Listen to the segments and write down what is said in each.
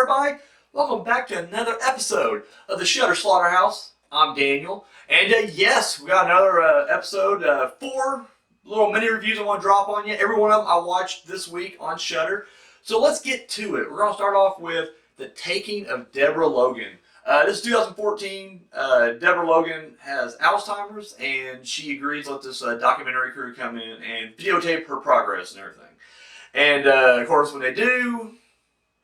everybody? Welcome back to another episode of the Shudder Slaughterhouse. I'm Daniel, and yes, we got another episode, 4 little mini reviews I want to drop on you. Every one of them I watched this week on Shudder. So let's get to it. We're going to start off with The Taking of Deborah Logan. This is 2014. Deborah Logan has Alzheimer's, and she agrees to let this documentary crew come in and videotape her progress and everything. And of course, when they do,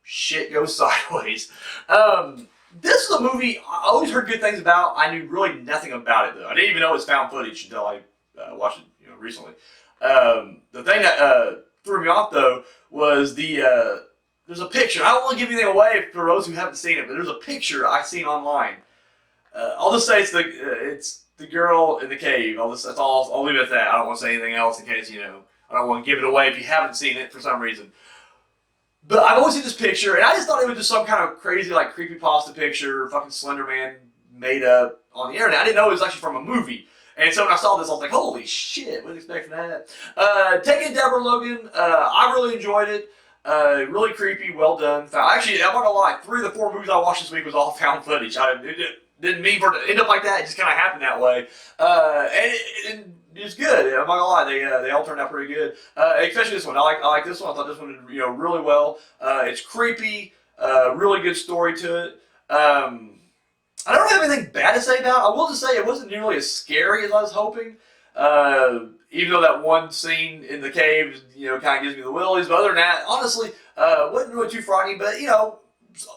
shit goes sideways. This is a movie I always heard good things about. I knew really nothing about it though. I didn't even know it was found footage until I watched it, recently. The thing that threw me off though was there's a picture. I don't want to give anything away for those who haven't seen it, but there's a picture I seen online. I'll just say it's the girl in the cave. That's all. I'll leave it at that. I don't want to say anything else in case I don't want to give it away if you haven't seen it for some reason. But I've always seen this picture, and I just thought it was just some kind of crazy, like, creepypasta picture, fucking Slender Man made up on the internet. I didn't know it was actually from a movie. And so when I saw this, I was like, holy shit, wasn't expecting that. Taking Deborah Logan, I really enjoyed it. Really creepy, well done. Actually, I'm not gonna lie, 3 of the 4 movies I watched this week was all found footage. Didn't mean for it to end up like that, it just kind of happened that way. And it's good. I'm not gonna lie, they all turned out pretty good. Especially this one. I like this one. I thought this one did really well. It's creepy. Really good story to it. I don't have anything bad to say about it. I will just say it wasn't nearly as scary as I was hoping. Even though that one scene in the cave, kind of gives me the willies. But other than that, honestly, wasn't really too frightening. But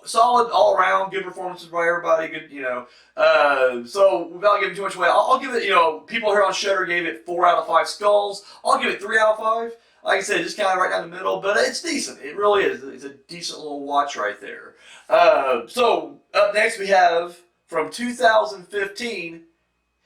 solid all around, good performances by everybody. Good, So without giving too much away, I'll give it. People here on Shudder gave it 4 out of 5 skulls. I'll give it 3 out of 5. Like I said, just kind of right down the middle, but it's decent. It really is. It's a decent little watch right there. So up next we have from 2015,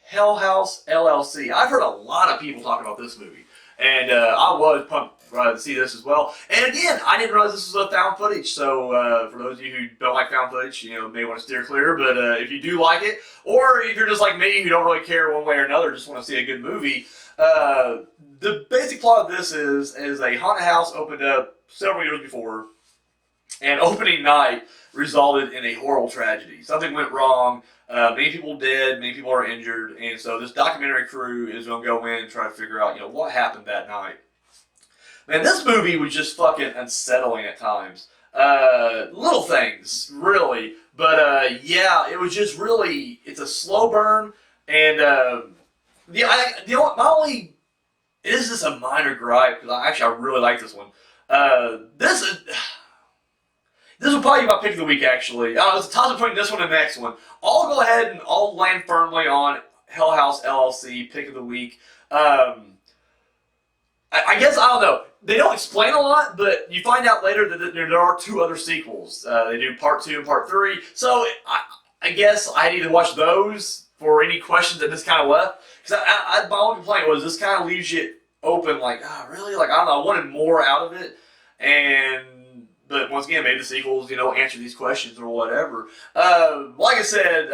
Hell House LLC. I've heard a lot of people talk about this movie, and I was pumped to see this as well. And again, I didn't realize this was a found footage, so for those of you who don't like found footage, may want to steer clear, but if you do like it, or if you're just like me who don't really care one way or another, just want to see a good movie, the basic plot of this is a haunted house opened up several years before, and opening night resulted in a horrible tragedy. Something went wrong, many people dead, many people are injured, and so this documentary crew is going to go in and try to figure out, what happened that night. Man, this movie was just fucking unsettling at times. Little things, really, but yeah, it was just really, it's a slow burn, and my only, it is just a minor gripe, because I really like this one. This will probably be my pick of the week, actually. It's a toss between this one and the next one. I'll go ahead and I'll land firmly on Hell House LLC, pick of the week. I guess, I don't know. They don't explain a lot, but you find out later that there are 2 other sequels. They do part 2 and part 3. So I guess I need to watch those for any questions that this kind of left. Because my only complaint was this kind of leaves you open, like, really? Like, I don't know, I wanted more out of it. But once again, maybe the sequels, answer these questions or whatever. Like I said,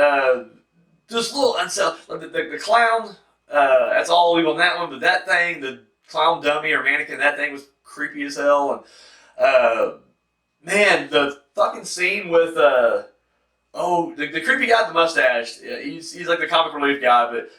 just a little unsettled. The clown, that's all I'll leave on that one. But that thing, the clown dummy or mannequin, that thing was creepy as hell. And man, the fucking scene with the creepy guy with the mustache. He's like the comic relief guy, but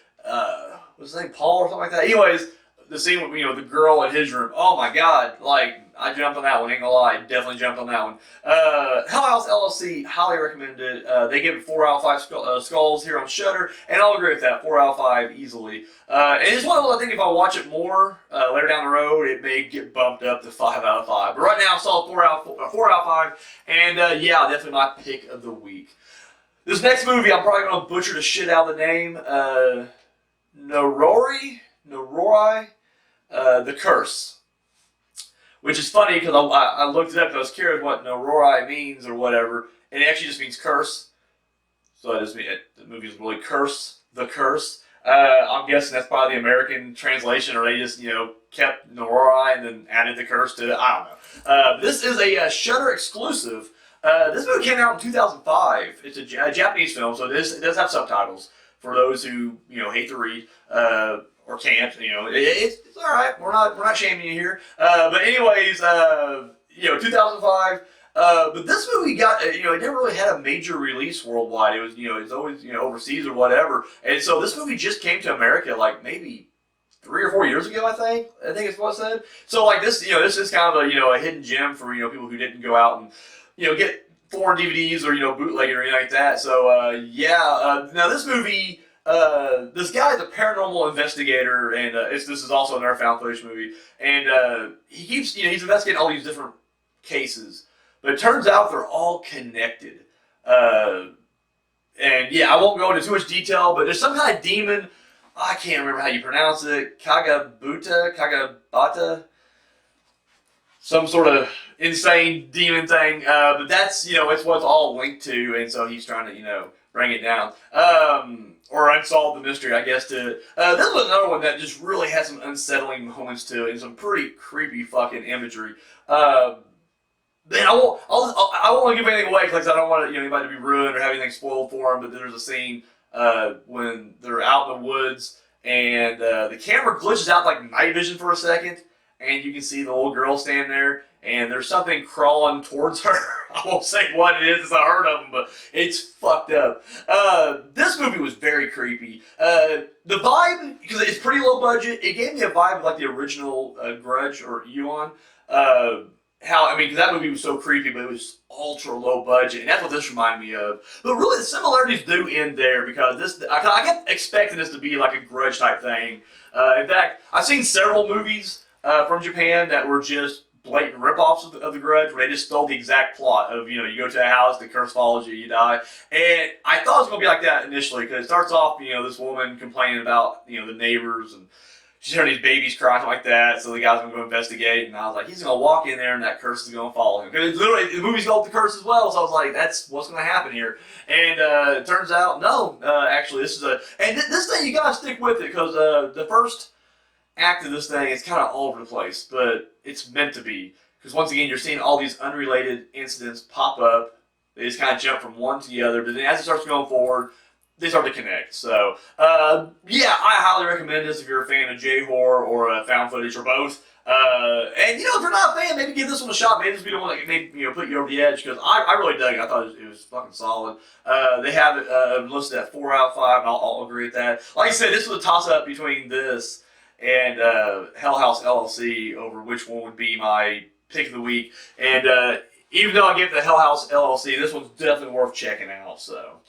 what's his name, Paul or something like that. Anyways, the scene with the girl in his room. Oh my god, like. I jumped on that one, ain't gonna lie, definitely jumped on that one. Hell House LLC, highly recommended. They give it 4 out of 5 skulls here on Shudder, and I'll agree with that, 4 out of 5 easily. And it's one of those, I think if I watch it more later down the road, it may get bumped up to 5 out of 5. But right now, I saw 4 out of 5, and yeah, definitely my pick of the week. This next movie, I'm probably gonna butcher the shit out of the name. Noroi, The Curse. Which is funny because I looked it up because I was curious what Noroi means or whatever, and it actually just means curse. So it just means the movie is really The Curse. I'm guessing that's probably the American translation, or they just kept Noroi and then added the curse to it. I don't know. This is a Shudder exclusive. This movie came out in 2005. It's a Japanese film, so it does have subtitles for those who hate to read. Or can't, it's all right. We're not shaming you here. But anyways, 2005. But this movie got, it never really had a major release worldwide. It was, it was always, overseas or whatever. And so this movie just came to America like maybe 3 or 4 years ago, I think. I think it's what it said. So like this, this is kind of a hidden gem for people who didn't go out and get foreign DVDs or bootleg or anything like that. So now this movie, this guy's a paranormal investigator, and this is also another found footage movie, and he keeps he's investigating all these different cases, but it turns out they're all connected. And yeah, I won't go into too much detail, but there's some kind of demon. I can't remember how you pronounce it. Kagabata, some sort of insane demon thing. But that's it's what's all linked to, and so he's trying to bring it down. Or unsolve the mystery, I guess. This was another one that just really had some unsettling moments to it, and some pretty creepy fucking imagery. Then I won't give anything away because I don't want anybody to be ruined or have anything spoiled for them. But there's a scene when they're out in the woods and the camera glitches out like night vision for a second, and you can see the little girl standing there, and there's something crawling towards her. I won't say what it is, because I heard of them, but it's fucked up. This movie was very creepy. The vibe, because it's pretty low budget, it gave me a vibe of like the original Grudge or Ewan. Because that movie was so creepy, but it was ultra low budget, and that's what this reminded me of. But really, the similarities do end there, because I kept expecting this to be like a Grudge type thing. In fact, I've seen several movies from Japan that were just blatant ripoffs of the Grudge, where they just stole the exact plot of, you go to a house, the curse follows you, you die. And I thought it was going to be like that initially, because it starts off, this woman complaining about, the neighbors, and she's hearing these babies crying like that, so the guy's going to go investigate, and I was like, he's going to walk in there, and that curse is going to follow him. Because literally, the movie's called The Curse as well, so I was like, that's what's going to happen here. And it turns out, no, actually, this is this thing, you got to stick with it, because the first act of this thing is kind of all over the place, but it's meant to be, because once again you're seeing all these unrelated incidents pop up. They just kind of jump from one to the other, but then as it starts going forward, they start to connect. So I highly recommend this if you're a fan of J-horror or found footage or both. And if you're not a fan, maybe give this one a shot. Maybe this will be the one that can put you over the edge, because I really dug it. I thought it was fucking solid. They have it listed at 4 out of 5, and I'll agree with that. Like I said, this was a toss-up between this and Hell House LLC over which one would be my pick of the week. And even though I gave the Hell House LLC, this one's definitely worth checking out. So,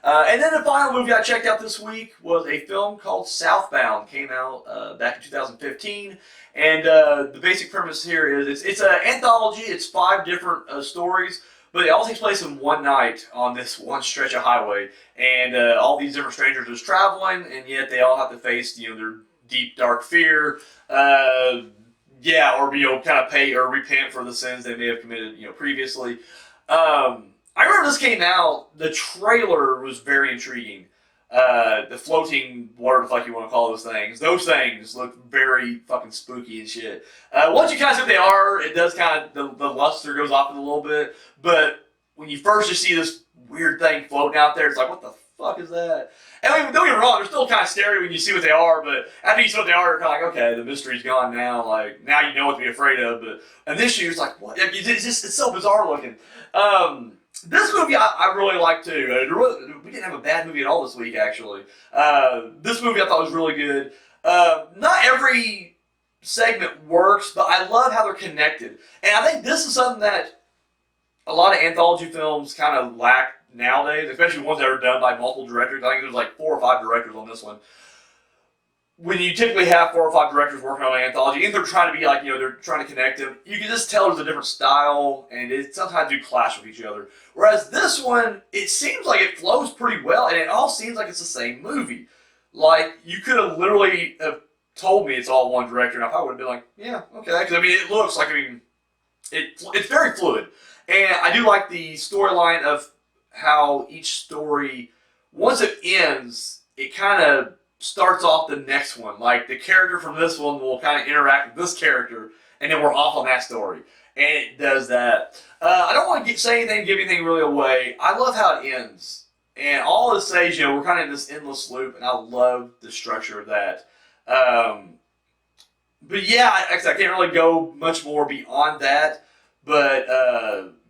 and then the final movie I checked out this week was a film called Southbound. Came out back in 2015. And the basic premise here is it's an anthology. It's 5 different stories, but it all takes place in one night on this one stretch of highway. And all these different strangers are traveling, and yet they all have to face their deep, dark fear, or kind of pay or repent for the sins they may have committed, previously. I remember this came out. The trailer was very intriguing. The floating, whatever the fuck you want to call those things look very fucking spooky and shit. Once you kind of see what they are, it does kind of the luster goes off a little bit. But when you first just see this weird thing floating out there, it's like, what the fuck is that? And don't get me wrong, they're still kind of scary when you see what they are, but after you see what they are, you're kind of like, okay, the mystery's gone now. Like, now you know what to be afraid of. But initially, it's like, what? It's so bizarre looking. This movie I really like too. We didn't have a bad movie at all this week, actually. This movie I thought was really good. Not every segment works, but I love how they're connected. And I think this is something that a lot of anthology films kind of lack nowadays, especially ones that are done by multiple directors. I think there's like 4 or 5 directors on this one. When you typically have 4 or 5 directors working on an anthology, and they're trying to be like, they're trying to connect them, you can just tell there's a different style, and it sometimes do clash with each other. Whereas this one, it seems like it flows pretty well, and it all seems like it's the same movie. Like, you could have literally have told me it's all one director, and I probably would have been like, yeah, okay. Because, it looks like, it's very fluid. And I do like the storyline of how each story, once it ends, it kind of starts off the next one. Like, the character from this one will kind of interact with this character, and then we're off on that story. And it does that. I don't want to say anything, give anything really away. I love how it ends. And all it says, we're kind of in this endless loop, and I love the structure of that. But yeah, I can't really go much more beyond that. But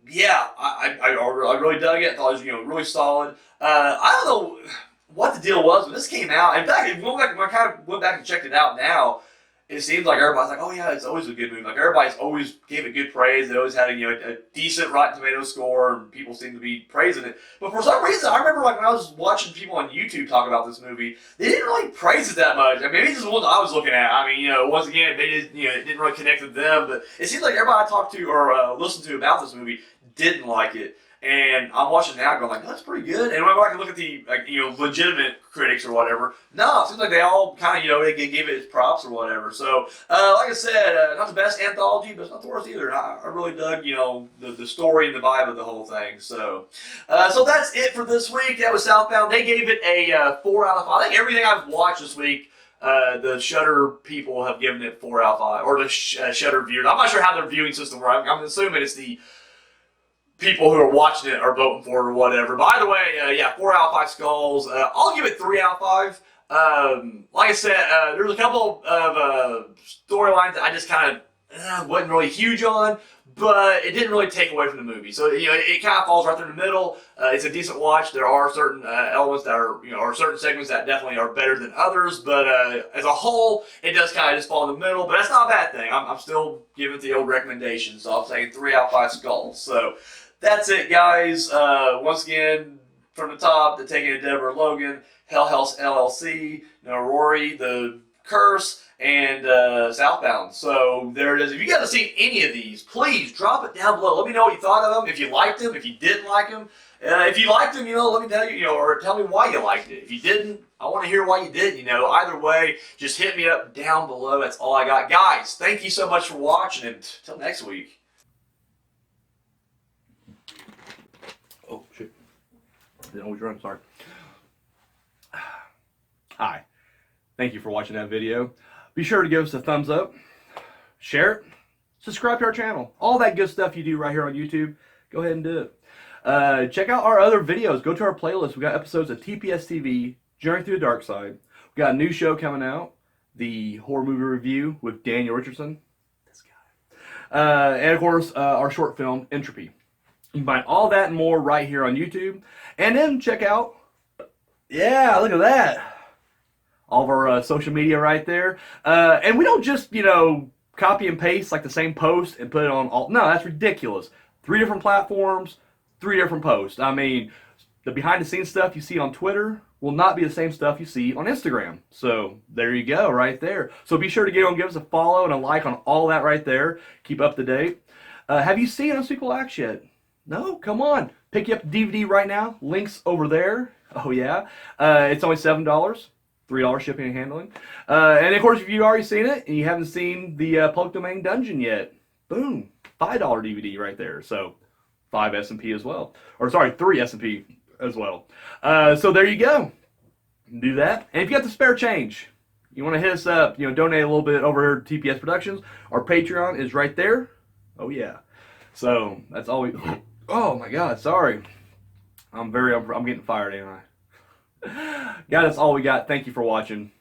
yeah, I really dug it. I thought it was really solid. I don't know what the deal was when this came out. In fact, when I kind of went back and checked it out now, it seems like everybody's like, oh yeah, it's always a good movie. Like everybody's always gave it good praise. It always had a decent Rotten Tomatoes score, and people seem to be praising it. But for some reason, I remember like when I was watching people on YouTube talk about this movie, they didn't really praise it that much. I mean, maybe it's just the ones I was looking at. I mean, once again, they just it didn't really connect with them. But it seems like everybody I talked to or listened to about this movie didn't like it. And I'm watching now going like, that's pretty good. And when I go back and look at the legitimate critics or whatever, no, it seems like they all kind of they gave it its props or whatever. So like I said, not the best anthology, but it's not the worst either. I really dug the story and the vibe of the whole thing. So so that's it for this week. That was Southbound. They gave it a 4 out of 5. I think everything I've watched this week, the Shudder people have given it 4 out of 5, or the Shudder viewers. I'm not sure how their viewing system works. I'm assuming it's the people who are watching it are voting for it or whatever. But either way, yeah, 4 out of 5 skulls. I'll give it 3 out of 5. Like I said, there's a couple of storylines that I just kind of wasn't really huge on, but it didn't really take away from the movie. So it kind of falls right there in the middle. It's a decent watch. There are certain elements that are or certain segments that definitely are better than others, but as a whole, it does kind of just fall in the middle. But that's not a bad thing. I'm still giving it the old recommendation, so I'm saying 3 out of 5 skulls. So that's it, guys. Once again, from the top, the Taking of Deborah, Logan, Hell House LLC, Noroi, The Curse, and Southbound. So there it is. If you guys have seen any of these, please drop it down below. Let me know what you thought of them. If you liked them, if you didn't like them. If you liked them, let me tell you, or tell me why you liked it. If you didn't, I want to hear why you didn't. Either way, just hit me up down below. That's all I got, guys. Thank you so much for watching, and until next week. Oh, shit. Didn't always run, sorry. Hi. Thank you for watching that video. Be sure to give us a thumbs up, share it, subscribe to our channel. All that good stuff you do right here on YouTube, go ahead and do it. Check out our other videos. Go to our playlist. We got episodes of TPS TV, Journey Through the Dark Side. We got a new show coming out, the horror movie review with Daniel Richardson. This guy. And of course, our short film, Entropy. You can find all that and more right here on YouTube. And then check out, yeah, look at that. All of our social media right there. And we don't just, copy and paste like the same post and put it on all. No, that's ridiculous. 3 different platforms, 3 different posts. I mean, the behind the scenes stuff you see on Twitter will not be the same stuff you see on Instagram. So there you go right there. So be sure to get on, give us a follow and a like on all that right there. Keep up to date. Have you seen Unspeakable Acts yet? No? Come on. Pick you up the DVD right now. Links over there. Oh, yeah. It's only $7. $3 shipping and handling. And, of course, if you've already seen it and you haven't seen the Public Domain Dungeon yet, boom. $5 DVD right there. So 5 S&P as well. Or, sorry, 3 S&P as well. So there you go. Do that. And if you got the spare change, you want to hit us up, donate a little bit over here to TPS Productions. Our Patreon is right there. Oh, yeah. So that's all we... Oh my God, sorry. I'm getting fired, ain't I? Guys, that's all we got. Thank you for watching.